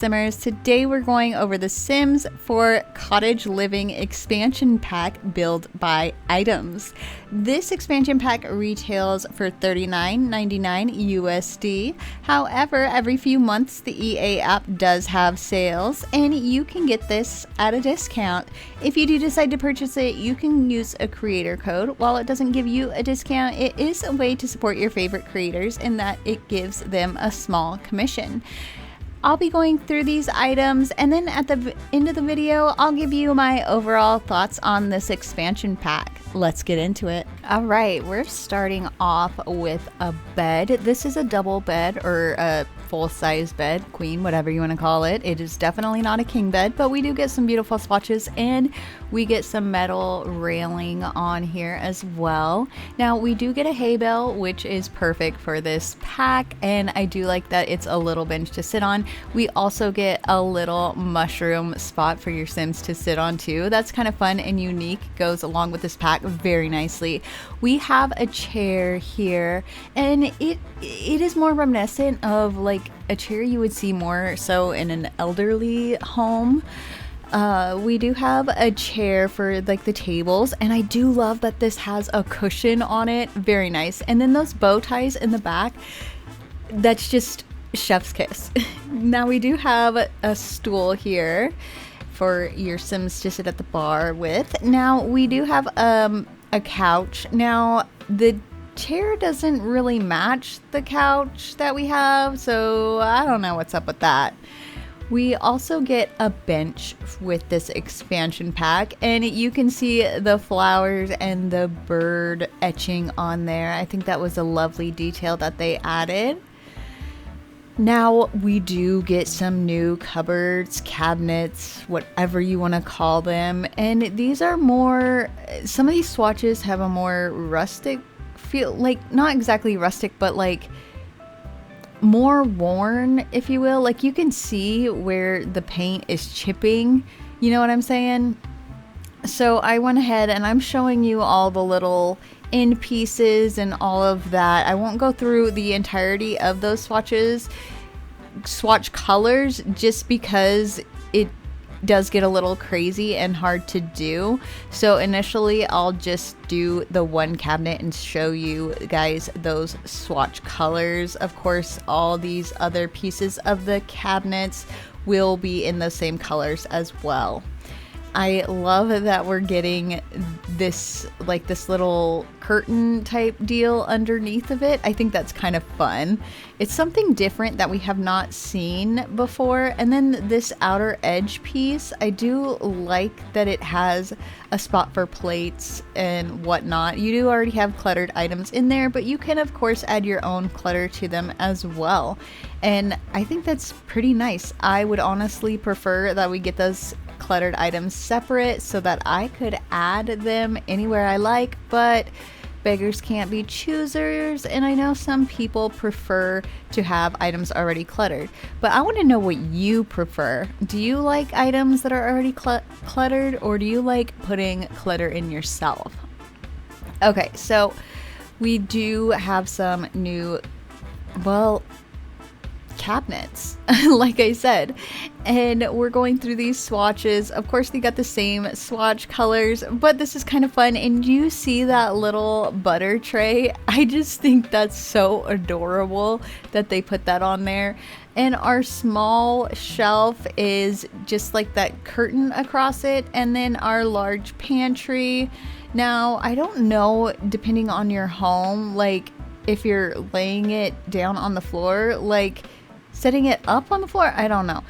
Simmers. Today we're going over the Sims 4 Cottage Living Expansion Pack Build by Items. This expansion pack retails for $39.99 USD. However, every few months the EA app does have sales and you can get this at a discount. If you do decide to purchase it, you can use a creator code. While it doesn't give you a discount, it is a way to support your favorite creators in that it gives them a small commission. I'll be going through these items and then at the end of the video, I'll give you my overall thoughts on this expansion pack. Let's get into it. All right, we're starting off with a bed. This is a double bed or a full-size bed, queen, whatever you want to call it. It is definitely not a king bed, but we do get some beautiful swatches and we get some metal railing on here as well. Now we do get a hay bale, which is perfect for this pack, and I do like that it's a little bench to sit on. We also get a little mushroom spot for your Sims to sit on too. That's kind of fun and unique, goes along with this pack very nicely. We have a chair here and it is more reminiscent of like a chair you would see more so in an elderly home. We do have a chair for like the tables, and I do love that this has a cushion on it. Very nice. And then those bow ties in the back, that's just chef's kiss. Now we do have a stool here for your Sims to sit at the bar with. Now we do have a couch. Now the chair doesn't really match the couch that we have, so I don't know what's up with that. We also get a bench with this expansion pack, and you can see the flowers and the bird etching on there. I think that was a lovely detail that they added. Now we do get some new cupboards, cabinets, whatever you want to call them, and these are more, some of these swatches have a more rustic feel, like not exactly rustic, but like more worn, if you will. Like you can see where the paint is chipping, you know what I'm saying? So I went ahead and I'm showing you all the little end pieces and all of that. I won't go through the entirety of those swatch colors just because it does get a little crazy and hard to do. So initially I'll just do the one cabinet and show you guys those swatch colors. Of course, all these other pieces of the cabinets will be in the same colors as well. I love that we're getting this, like this little curtain type deal underneath of it. I think that's kind of fun. It's something different that we have not seen before. And then this outer edge piece, I do like that it has a spot for plates and whatnot. You do already have cluttered items in there, but you can of course add your own clutter to them as well. And I think that's pretty nice. I would honestly prefer that we get those cluttered items separate so that I could add them anywhere I like, but beggars can't be choosers, and I know some people prefer to have items already cluttered, but I want to know what you prefer. Do you like items that are already cluttered, or do you like putting clutter in yourself? Okay, so we do have some new, well, cabinets, like I said, and we're going through these swatches. Of course, they got the same swatch colors, but this is kind of fun. And you see that little butter tray? I just think that's so adorable that they put that on there. And our small shelf is just like that curtain across it, and then our large pantry. Now, I don't know, depending on your home, like if you're laying it down on the floor, like setting it up on the floor, I don't know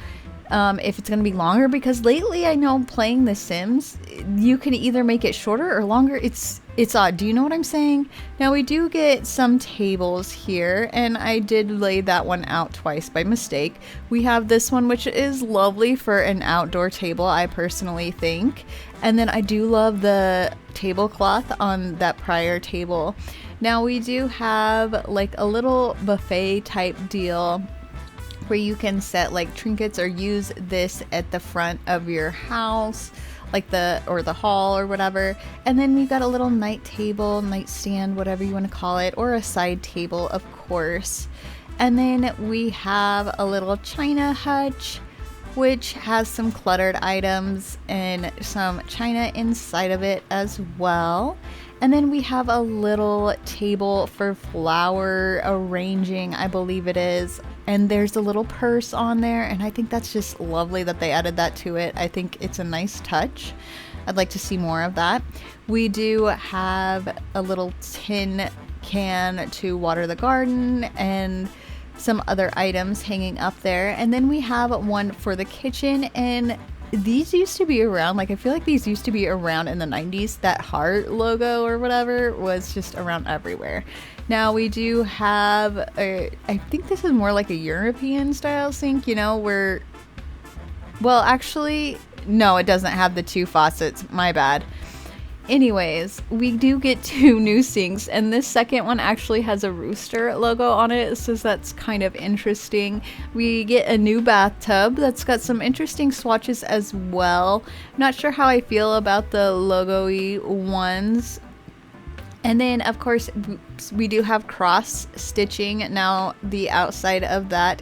if it's gonna be longer, because lately I know playing The Sims, you can either make it shorter or longer. It's odd. Do you know what I'm saying? Now we do get some tables here, and I did lay that one out twice by mistake. We have this one, which is lovely for an outdoor table, I personally think. And then I do love the tablecloth on that prior table. Now we do have like a little buffet type deal where you can set like trinkets or use this at the front of your house, like the hall or whatever. And then we've got a little night table, nightstand, whatever you want to call it, or a side table, of course. And then we have a little china hutch which has some cluttered items and some china inside of it as well. And then we have a little table for flower arranging, I believe it is. And there's a little purse on there, and I think that's just lovely that they added that to it. I think it's a nice touch. I'd like to see more of that. We do have a little tin can to water the garden and some other items hanging up there. And then we have one for the kitchen, and these used to be around, like I feel like these used to be around in the 90s. That heart logo or whatever was just around everywhere. Now we do have I think this is more like a European style sink, you know, where, well, actually no, it doesn't have the two faucets, my bad. Anyways, we do get two new sinks, and this second one actually has a rooster logo on it, so that's kind of interesting. We get a new bathtub that's got some interesting swatches as well. Not sure how I feel about the logo-y ones. And then, of course, we do have cross stitching. Now, the outside of that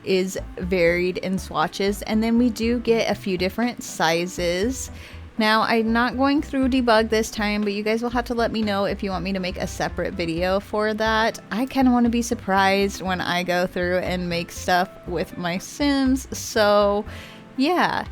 is varied in swatches, and then we do get a few different sizes. Now, I'm not going through debug this time, but you guys will have to let me know if you want me to make a separate video for that. I kind of want to be surprised when I go through and make stuff with my Sims, so yeah.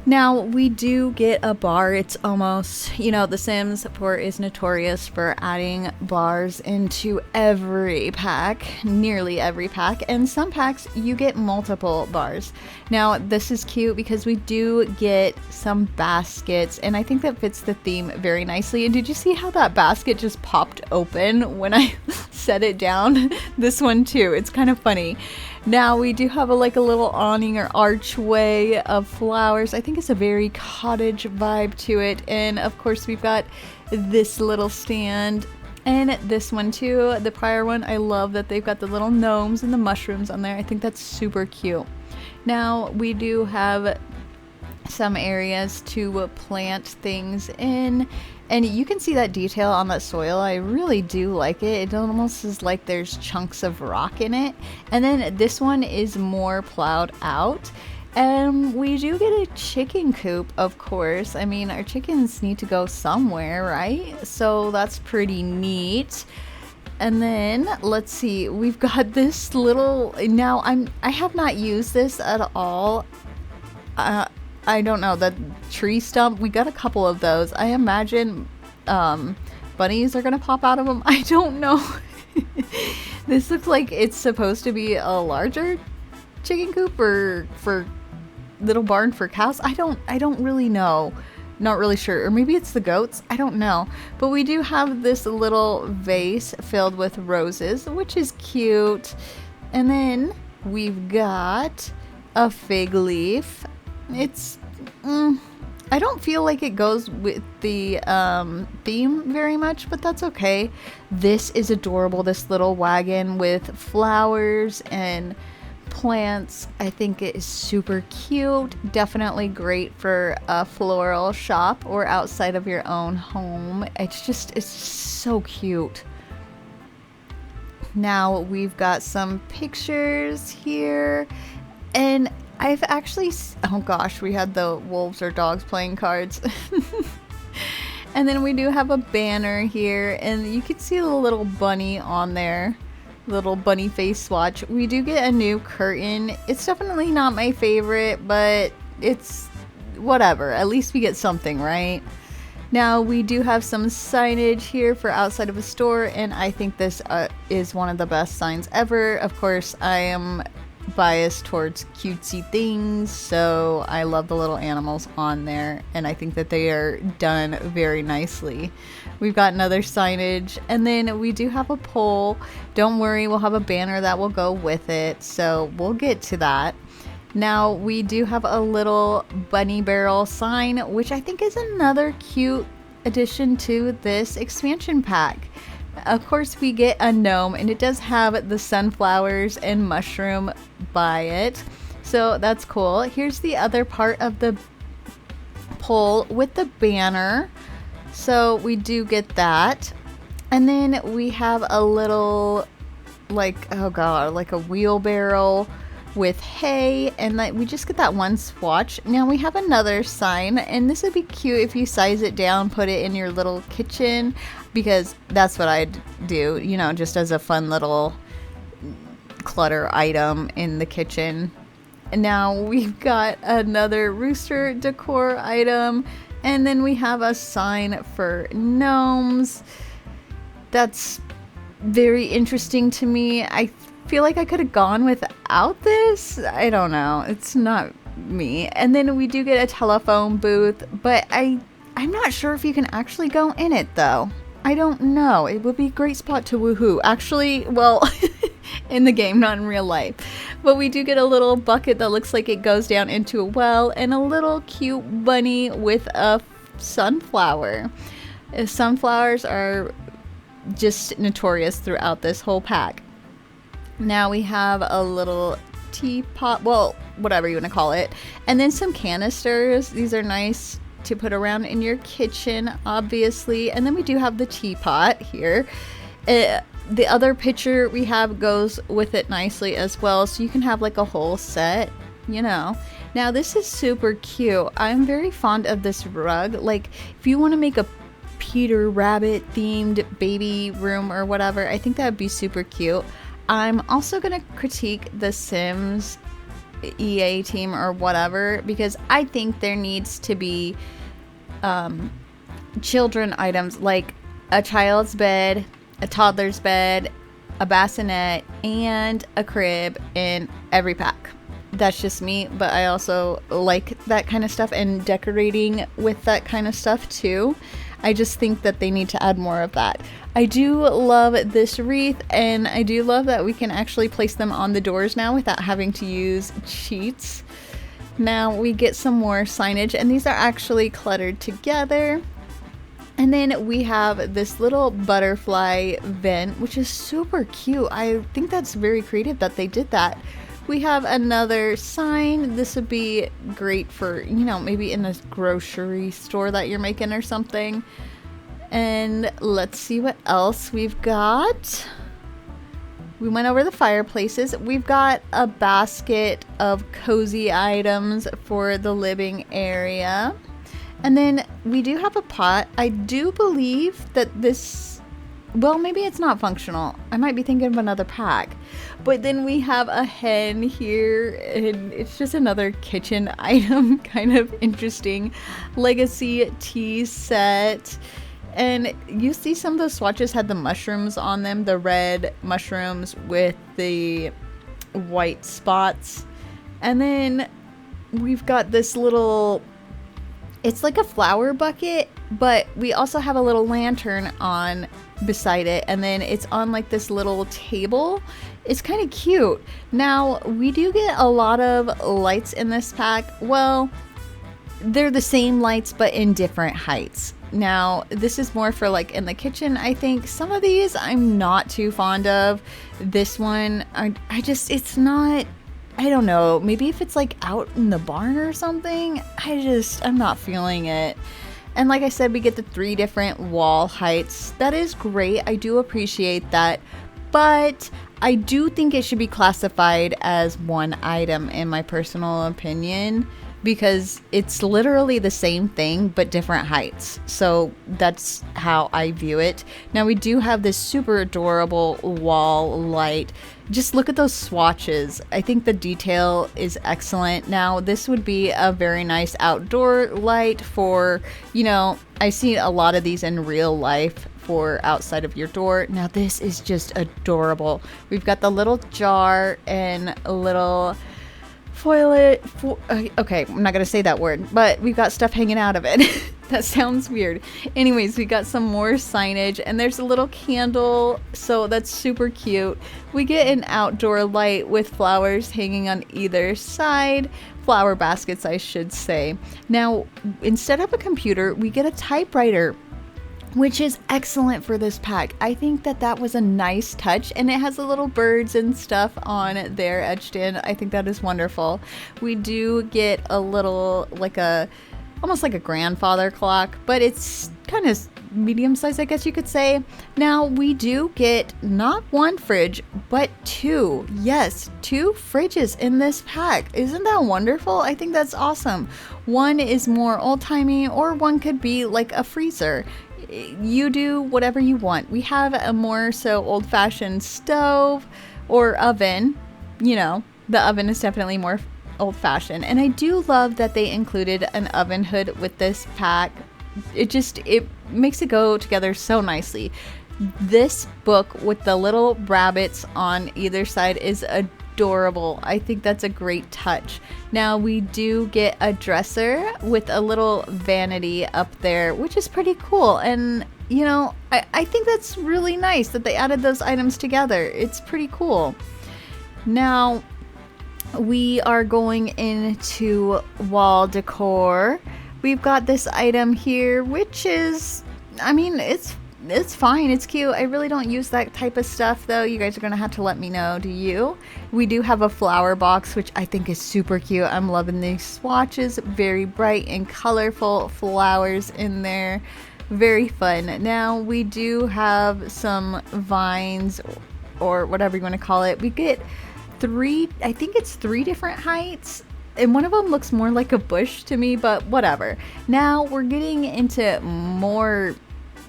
Now, we do get a bar. It's almost, you know, The Sims 4 is notorious for adding bars into every pack, nearly every pack, and some packs you get multiple bars. Now, this is cute because we do get some baskets, and I think that fits the theme very nicely. And did you see how that basket just popped open when I set it down? This one too, it's kind of funny. Now we do have a little awning or archway of flowers. I think it's a very cottage vibe to it. And of course we've got this little stand and this one too. The prior one, I love that they've got the little gnomes and the mushrooms on there. I think that's super cute. Now we do have some areas to plant things in, and you can see that detail on that soil. I really do like it. It almost is like there's chunks of rock in it. And then this one is more plowed out, and we do get a chicken coop, of course. I mean, our chickens need to go somewhere, right? So that's pretty neat. And then let's see, we've got this little, now I have not used this at all. I don't know, the tree stump, we got a couple of those. I imagine bunnies are gonna pop out of them. I don't know. This looks like it's supposed to be a larger chicken coop or for little barn for cows. I don't really know. Not really sure. Or maybe it's the goats. I don't know. But we do have this little vase filled with roses, which is cute. And then we've got a fig leaf. It's, I don't feel like it goes with the theme very much, but that's okay. This is adorable, this little wagon with flowers and plants. I think it is super cute. Definitely great for a floral shop or outside of your own home. It's just so cute. Now we've got some pictures here, and I've actually, oh gosh, we had the wolves or dogs playing cards. And then we do have a banner here, and you can see a little bunny on there, little bunny face swatch. We do get a new curtain. It's definitely not my favorite, but it's whatever. At least we get something, right? Now we do have some signage here for outside of a store, and I think this is one of the best signs ever. Of course, I am biased towards cutesy things, so I love the little animals on there, and I think that they are done very nicely. We've got another signage, and then we do have a pole. Don't worry, we'll have a banner that will go with it, so we'll get to that. Now we do have a little bunny barrel sign, which I think is another cute addition to this expansion pack. Of course, we get a gnome, and it does have the sunflowers and mushroom by it, so that's cool. Here's the other part of the pole with the banner, so we do get that. And then we have a little, like, oh god, like a wheelbarrow with hay, and we just get that one swatch. Now we have another sign, and this would be cute if you size it down, put it in your little kitchen, because that's what I'd do, you know, just as a fun little clutter item in the kitchen. And now we've got another rooster decor item, and then we have a sign for gnomes. That's very interesting to me. I feel like I could have gone without this. I don't know. It's not me. And then we do get a telephone booth, but I'm not sure if you can actually go in it though. I don't know. It would be a great spot to woohoo. Actually, well, in the game, not in real life. But we do get a little bucket that looks like it goes down into a well, and a little cute bunny with a sunflower. Sunflowers are just notorious throughout this whole pack. Now we have a little teapot, well, whatever you want to call it, and then some canisters. These are nice to put around in your kitchen, obviously. And then we do have the teapot here. The other picture we have goes with it nicely as well, so you can have like a whole set, you know. Now this is super cute. I'm very fond of this rug. Like, if you want to make a Peter Rabbit themed baby room or whatever, I think that would be super cute. I'm also going to critique the Sims EA team or whatever, because I think there needs to be children items like a child's bed, a toddler's bed, a bassinet, and a crib in every pack. That's just me, but I also like that kind of stuff and decorating with that kind of stuff too. I just think that they need to add more of that. I do love this wreath, and I do love that we can actually place them on the doors now without having to use cheats. Now we get some more signage, and these are actually cluttered together. And then we have this little butterfly vent, which is super cute. I think that's very creative that they did that. We have another sign. This would be great for, you know, maybe in a grocery store that you're making or something. And let's see what else we've got. We went over the fireplaces. We've got a basket of cozy items for the living area. And then we do have a pot. I do believe that this, well, maybe it's not functional. I might be thinking of another pack. But then we have a hen here, and it's just another kitchen item, kind of interesting. Legacy tea set. And you see some of those swatches had the mushrooms on them, the red mushrooms with the white spots. And then we've got this little, it's like a flower bucket, but we also have a little lantern on beside it, and then it's on like this little table. It's kind of cute. Now we do get a lot of lights in this pack. Well, they're the same lights but in different heights. Now this is more for like in the kitchen. I think some of these I'm not too fond of. This one I just, it's not, I don't know, maybe if it's like out in the barn or something, I'm not feeling it. And like I said, we get the 3 different wall heights. That is great. I do appreciate that. But I do think it should be classified as one item in my personal opinion, because it's literally the same thing but different heights. So that's how I view it. Now we do have this super adorable wall light. Just look at those swatches. I think the detail is excellent. Now this would be a very nice outdoor light for, you know, I see a lot of these in real life for outside of your door. Now this is just adorable. We've got the little jar and a little okay, I'm not gonna say that word, but we've got stuff hanging out of it. That sounds weird. Anyways, we got some more signage, and there's a little candle, so that's super cute. We get an outdoor light with flowers hanging on either side. Flower baskets, I should say. Now, instead of a computer, we get a typewriter, which is excellent for this pack. I think that that was a nice touch, and it has the little birds and stuff on there etched in. I think that is wonderful. We do get a little, like a almost like a grandfather clock, but it's kind of medium size, I guess you could say. Now we do get not one fridge, but two. Yes, two fridges in this pack. Isn't that wonderful? I think that's awesome. One is more old-timey, or one could be like a freezer. You do whatever you want. We have a more so old-fashioned stove or oven. You know, the oven is definitely more old-fashioned, and I do love that they included an oven hood with this pack. It makes it go together so nicely. This book with the little rabbits on either side is adorable. I think that's a great touch. Now we do get a dresser with a little vanity up there, which is pretty cool. And you know, I think that's really nice that they added those items together. It's pretty cool. Now we are going into wall decor. We've got this item here, which is, I mean, it's fine. It's cute. I really don't use that type of stuff, though. You guys are going to have to let me know. Do you? We do have a flower box, which I think is super cute. I'm loving these swatches. Very bright and colorful flowers in there. Very fun. Now, we do have some vines, or whatever you want to call it. We get I think it's three different heights. And one of them looks more like a bush to me, but whatever. Now we're getting into more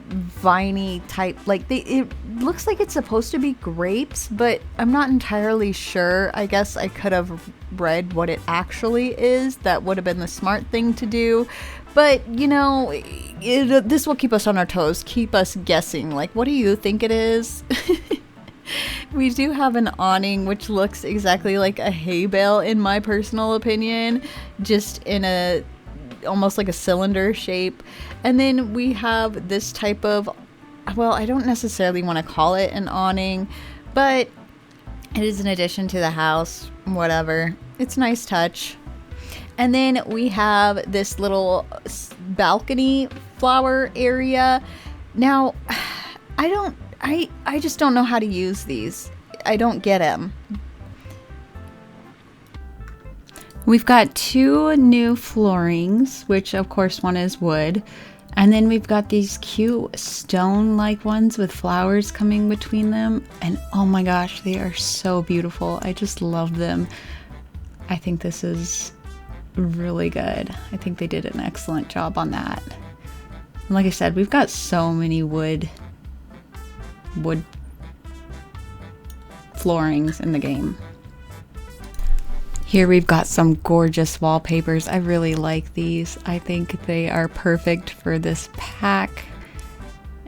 viney type, like it looks like it's supposed to be grapes, but I'm not entirely sure. I guess I could have read what it actually is. That would have been the smart thing to do. But, you know, this will keep us on our toes, keep us guessing. Like, what do you think it is? We do have an awning, which looks exactly like a hay bale in my personal opinion, just in a almost like a cylinder shape. And then we have this type of, well, I don't necessarily want to call it an awning, but it is an addition to the house, whatever. It's a nice touch. And then we have this little balcony flower area. Now, I just don't know how to use these. I don't get them. We've got two new floorings, which of course one is wood. And then we've got these cute stone-like ones with flowers coming between them. And oh my gosh, they are so beautiful. I just love them. I think this is really good. I think they did an excellent job on that. And like I said, we've got so many wood floorings in the game. Here we've got some gorgeous wallpapers. I really like these. I think they are perfect for this pack.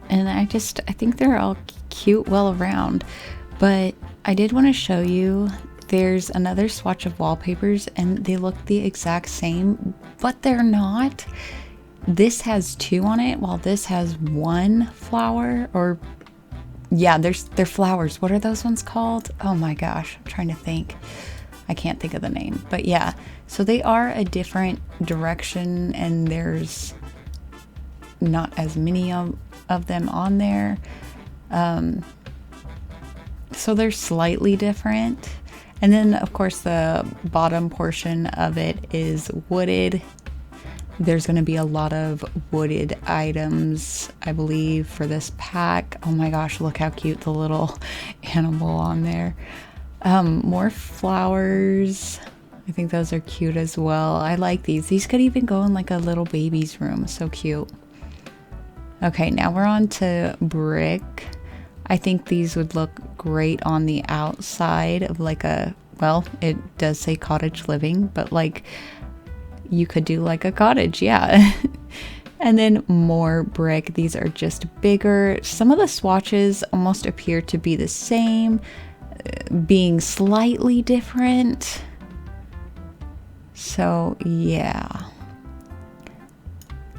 And I think they're all cute well around. But I did want to show you, there's another swatch of wallpapers and they look the exact same, but they're not. This has two on it while this has one flower, or yeah, they're flowers. What are those ones called? Oh my gosh, I'm trying to think. I can't think of the name. But yeah, so they are a different direction and there's not as many of them on there. So they're slightly different. And then of course the bottom portion of it is wooded. There's going to be a lot of wooded items, I believe, for this pack. Oh my gosh, look how cute the little animal on there. More flowers. I think those are cute as well. I like these. These could even go in like a little baby's room. So cute. Okay, now we're on to brick. I think these would look great on the outside of like a, well, it does say cottage living, but like you could do like a cottage, yeah. And then more brick. These are just bigger. Some of the swatches almost appear to be the same, being slightly different. So yeah.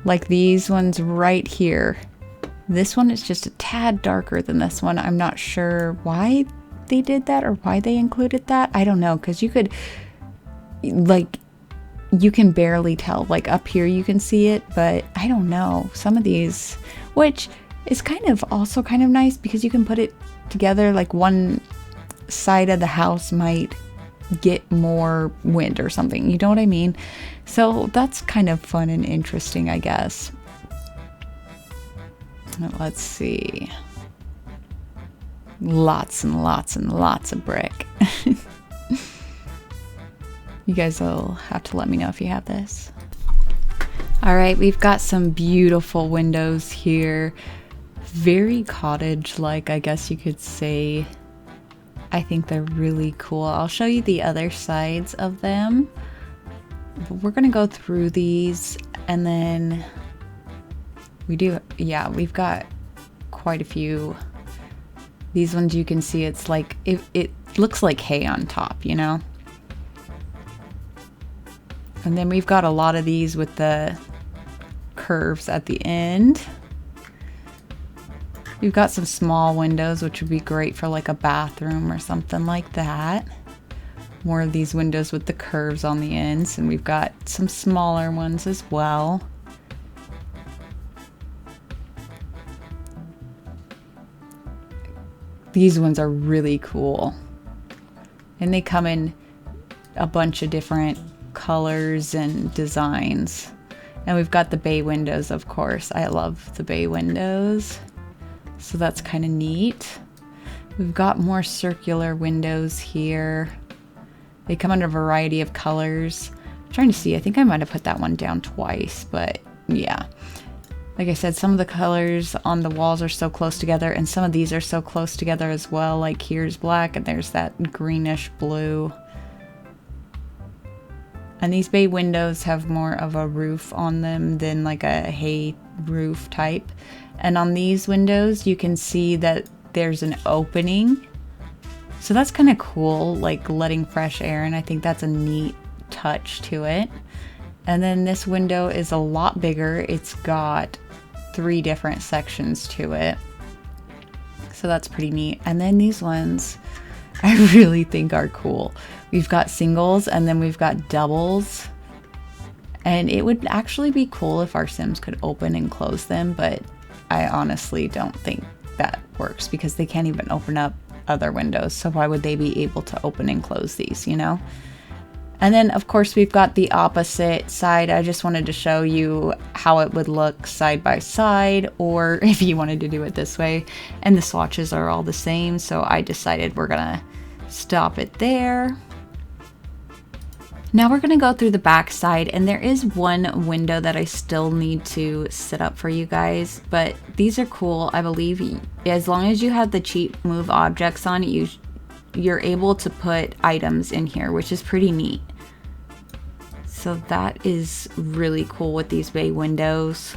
Like these ones right here. This one is just a tad darker than this one. I'm not sure why they did that or why they included that. I don't know, because you could, like, you can barely tell. Like up here you can see it, but I don't know. Some of these, which is kind of also kind of nice because you can put it together. Like one side of the house might get more wind or something. You know what I mean? So that's kind of fun and interesting, I guess. Let's see. Lots and lots and lots of brick. You guys will have to let me know if you have this. All right, we've got some beautiful windows here. Very cottage-like, I guess you could say. I think they're really cool. I'll show you the other sides of them. But we're gonna go through these, and then we've got quite a few. These ones you can see, it's like, it looks like hay on top, you know? And then we've got a lot of these with the curves at the end. We've got some small windows, which would be great for like a bathroom or something like that. More of these windows with the curves on the ends, and we've got some smaller ones as well. These ones are really cool. And they come in a bunch of different colors and designs. And we've got the bay windows, of course. I love the bay windows. So that's kind of neat. We've got more circular windows here. They come in a variety of colors. I'm trying to see, I think I might have put that one down twice, but yeah. Like I said, some of the colors on the walls are so close together, and some of these are so close together as well. Like here's black and there's that greenish blue. And these bay windows have more of a roof on them than like a hay roof type. And on these windows, you can see that there's an opening. So that's kind of cool, like letting fresh air in. I think that's a neat touch to it. And then this window is a lot bigger. It's got 3 different sections to it. So that's pretty neat. And then these ones I really think are cool. We've got singles and then we've got doubles. And it would actually be cool if our Sims could open and close them, but I honestly don't think that works because they can't even open up other windows. So why would they be able to open and close these, you know? And then of course we've got the opposite side. I just wanted to show you how it would look side by side, or if you wanted to do it this way. And the swatches are all the same, so I decided we're gonna stop it there. Now we're gonna go through the back side, and there is one window that I still need to set up for you guys, but these are cool. I believe as long as you have the cheap move objects on, you're able to put items in here, which is pretty neat. So that is really cool with these bay windows.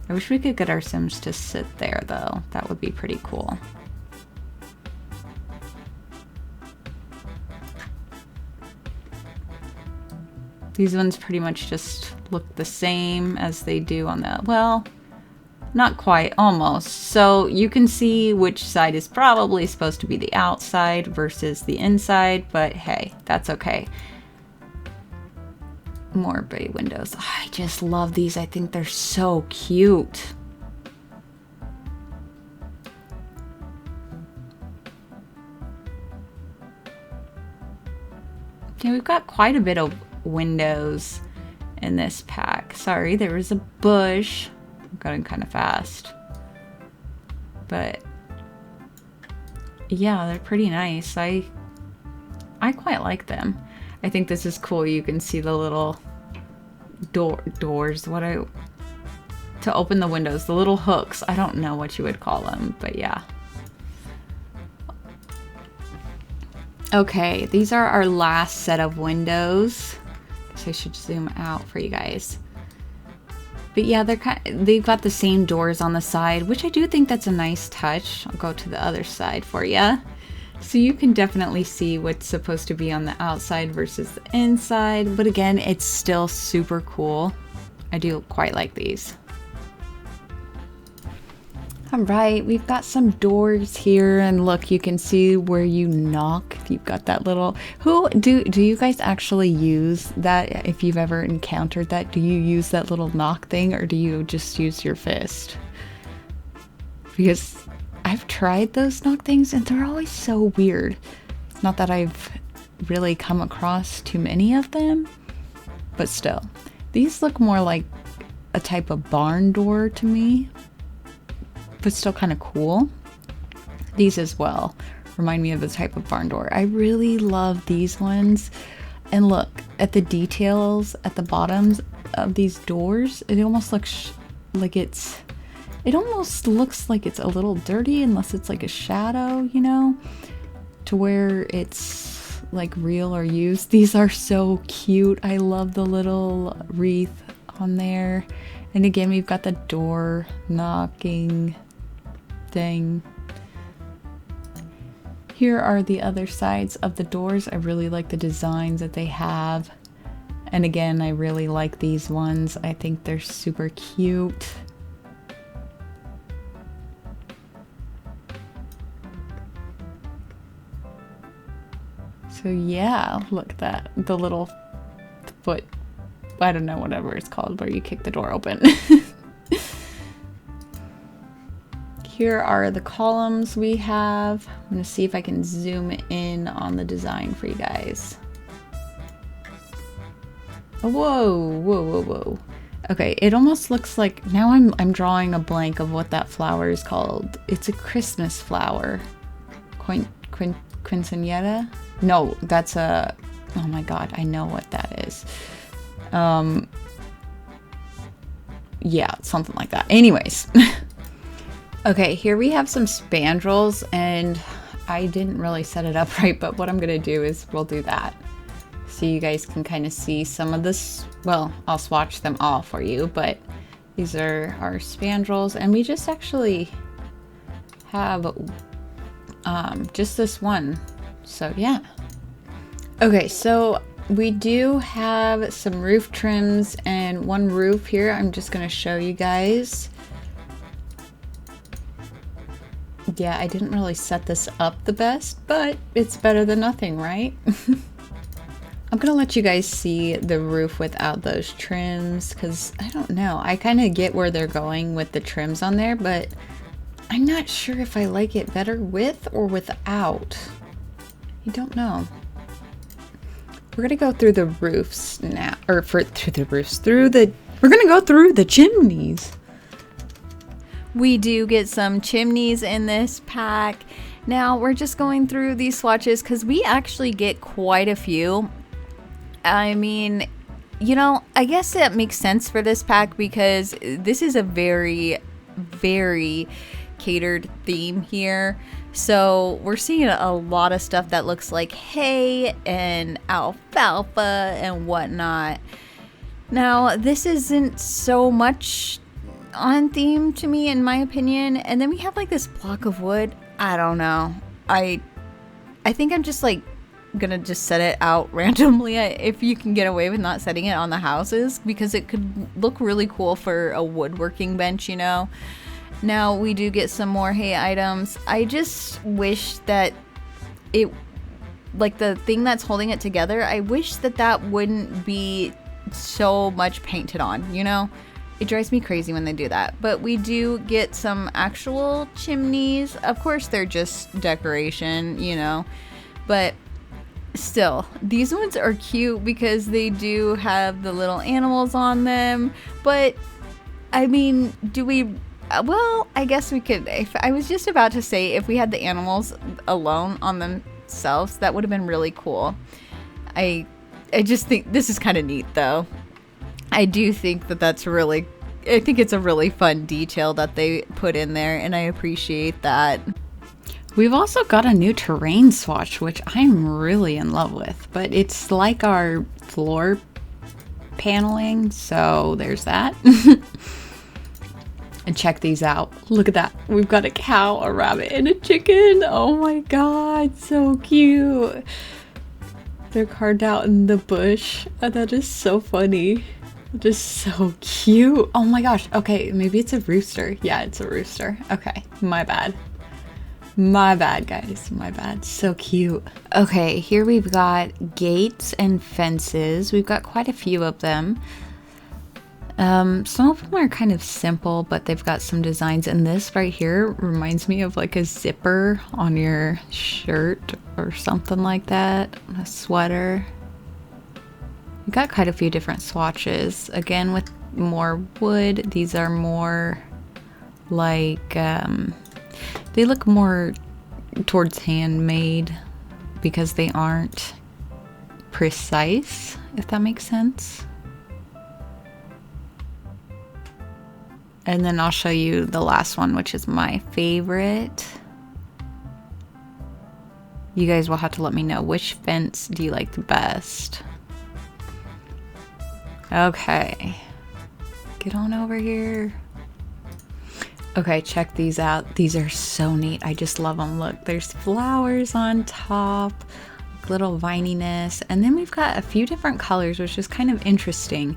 I wish we could get our Sims to sit there though. That would be pretty cool. These ones pretty much just look the same as they do on the, well, not quite, almost. So you can see which side is probably supposed to be the outside versus the inside, but hey, that's okay. More bay windows. I just love these. I think they're so cute. Yeah, we've got quite a bit of windows in this pack. Sorry, there was a bush. I'm going kind of fast. But yeah, they're pretty nice. I quite like them. I think this is cool. You can see the little doors, to open the windows, the little hooks. I don't know what you would call them, but yeah. Okay, these are our last set of windows. So I should zoom out for you guys. But yeah, they've got the same doors on the side, which I do think that's a nice touch. I'll go to the other side for you. So you can definitely see what's supposed to be on the outside versus the inside. But again, it's still super cool. I do quite like these. All right, we've got some doors here, and look, you can see where you knock. You've got that little, do you guys actually use that? If you've ever encountered that, do you use that little knock thing, or do you just use your fist? Because I've tried those knock things and they're always so weird. Not that I've really come across too many of them, but still. These look more like a type of barn door to me, but still kind of cool. These as well remind me of a type of barn door. I really love these ones. And look at the details at the bottoms of these doors. It almost looks like it's a little dirty, unless it's like a shadow, you know, to where it's like real or used. These are so cute. I love the little wreath on there. And again, we've got the door knocking thing. Here are the other sides of the doors. I really like the designs that they have. And again, I really like these ones. I think they're super cute. So yeah, look at that. The little foot, I don't know, whatever it's called, where you kick the door open. Here are the columns we have. I'm gonna see if I can zoom in on the design for you guys. Whoa, whoa, whoa, whoa. Okay, it almost looks like, now I'm drawing a blank of what that flower is called. It's a Christmas flower. Quinceañera? No, that's a, oh my God, I know what that is. Yeah, something like that. Anyways. Okay, here we have some spandrels, and I didn't really set it up right, but what I'm gonna do is we'll do that. So you guys can kind of see some of this. Well, I'll swatch them all for you, but these are our spandrels, and we just actually have just this one. So yeah. Okay, so we do have some roof trims and one roof here. I'm just gonna show you guys. Yeah, I didn't really set this up the best, but it's better than nothing, right? I'm gonna let you guys see the roof without those trims, because I don't know. I kind of get where they're going with the trims on there, but I'm not sure if I like it better with or without. I don't know. We're gonna go through the roofs now, or we're gonna go through the chimneys. We do get some chimneys in this pack. Now we're just going through these swatches because we actually get quite a few. I mean, you know, I guess that makes sense for this pack because this is a very, very catered theme here. So we're seeing a lot of stuff that looks like hay and alfalfa and whatnot. Now, this isn't so much on theme to me, in my opinion. And then we have like this block of wood. I don't know. I think I'm just like gonna just set it out randomly if you can get away with not setting it on the houses, because it could look really cool for a woodworking bench, you know. Now we do get some more hay items. I just wish that it, like the thing that's holding it together, I wish that wouldn't be so much painted on, you know. It drives me crazy when they do that. But we do get some actual chimneys. Of course, they're just decoration, you know. But still, these ones are cute because they do have the little animals on them. But, I mean, do we... Well, I guess we could... I was just about to say, if we had the animals alone on themselves, that would have been really cool. I just think... This is kind of neat, though. I do think that's really, I think it's a really fun detail that they put in there, and I appreciate that. We've also got a new terrain swatch, which I'm really in love with, but it's like our floor paneling, so there's that. And check these out. Look at that. We've got a cow, a rabbit, and a chicken. Oh my God, so cute. They're carved out in the bush. Oh, that is so funny. Just so cute. Oh my gosh. Okay, maybe it's a rooster. Yeah, it's a rooster. Okay, my bad. My bad, guys. My bad. So cute. Okay, here we've got gates and fences. We've got quite a few of them. Some of them are kind of simple, but they've got some designs. And this right here reminds me of like a zipper on your shirt or something like that. A sweater. We've got quite a few different swatches. Again, with more wood. These are more like, they look more towards handmade because they aren't precise, if that makes sense. And then I'll show you the last one, which is my favorite. You guys will have to let me know which fence do you like the best. Okay. Get on over here. Okay, check these out. These are so neat. I just love them. Look, there's flowers on top, little vininess. And then we've got a few different colors, which is kind of interesting.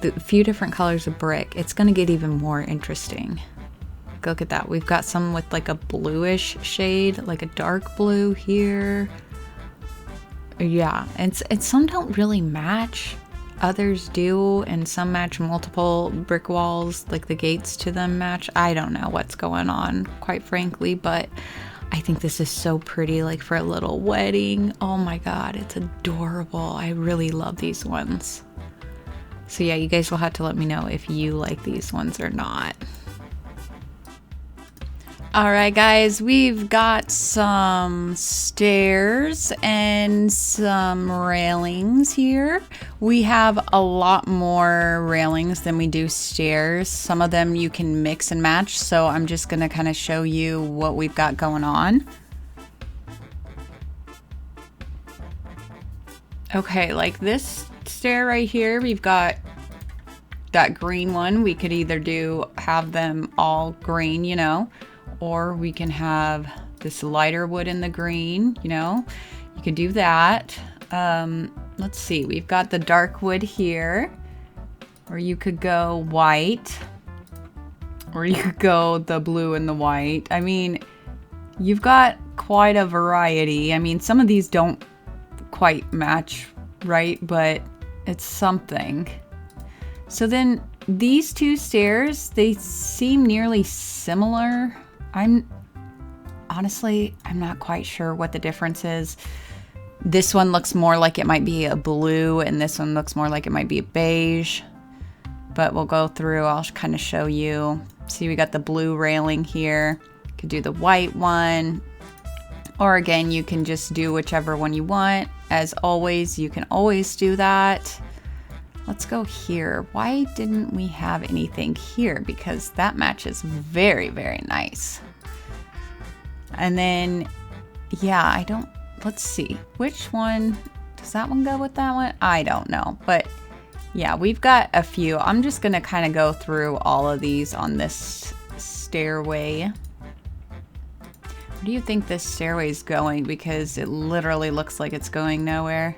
A few different colors of brick. It's going to get even more interesting. Look at that. We've got some with like a bluish shade, like a dark blue here. Yeah, and some don't really match. Others do, and some match multiple brick walls, like the gates to them match. I don't know what's going on, quite frankly, but I think this is so pretty, like for a little wedding. Oh my god, it's adorable. I really love these ones. So yeah, you guys will have to let me know if you like these ones or not. Alright guys, we've got some stairs and some railings here. We have a lot more railings than we do stairs. Some of them you can mix and match, so I'm just going to kind of show you what we've got going on. Okay, like this stair right here, we've got that green one. We could either have them all green, you know, or we can have this lighter wood in the green, you know. You could do that. Let's see, we've got the dark wood here, or you could go white, or you could go the blue and the white. I mean, you've got quite a variety. I mean, some of these don't quite match right, but it's something. So then these two stairs, they seem nearly similar. I'm not quite sure what the difference is. This one looks more like it might be a blue, and this one looks more like it might be a beige. But we'll go through, I'll kind of show you. See, we got the blue railing here. Could do the white one. Or again, you can just do whichever one you want. As always, you can always do that. Let's go here. Why didn't we have anything here? Because that matches very, very nice. And then, yeah, let's see. Which one, does that one go with that one? I don't know. But yeah, we've got a few. I'm just gonna kind of go through all of these on this stairway. Where do you think this stairway is going? Because it literally looks like it's going nowhere.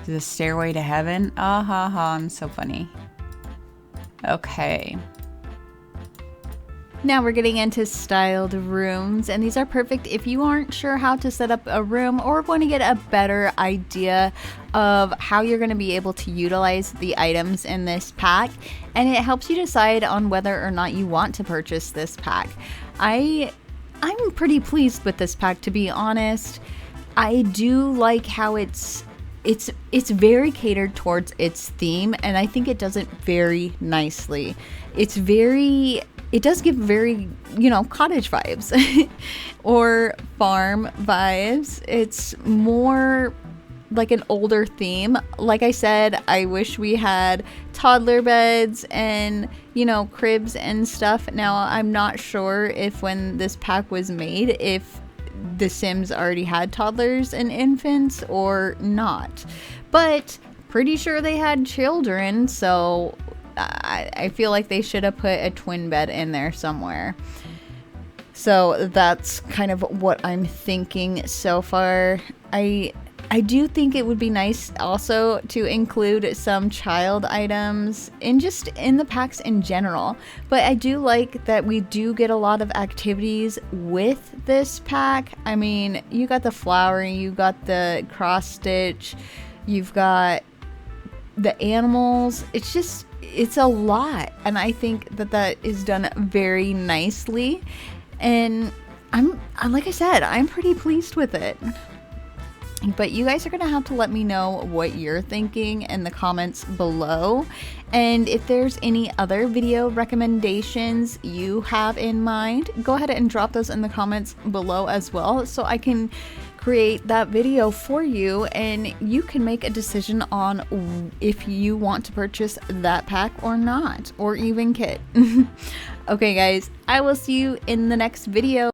The stairway to heaven? Ah ha ha, I'm so funny. Okay. Now we're getting into styled rooms, and these are perfect if you aren't sure how to set up a room or want to get a better idea of how you're going to be able to utilize the items in this pack, and it helps you decide on whether or not you want to purchase this pack. I'm pretty pleased with this pack, to be honest. I do like how it's very catered towards its theme, and I think it does it very nicely. It does give very, you know, cottage vibes or farm vibes. It's more like an older theme. Like I said, I wish we had toddler beds and, you know, cribs and stuff. Now, I'm not sure if when this pack was made, if The Sims already had toddlers and infants or not, but pretty sure they had children, so I feel like they should have put a twin bed in there somewhere. So that's kind of what I'm thinking so far. I do think it would be nice also to include some child items in the packs in general. But I do like that we do get a lot of activities with this pack. I mean, you got the flowering, you got the cross stitch, you've got the animals. It's a lot, and I think that is done very nicely, and I'm like I said, I'm pretty pleased with it. But you guys are gonna have to let me know what you're thinking in the comments below, and if there's any other video recommendations you have in mind, go ahead and drop those in the comments below as well, so I can create that video for you and you can make a decision on if you want to purchase that pack or not, or even kit. Okay guys, I will see you in the next video.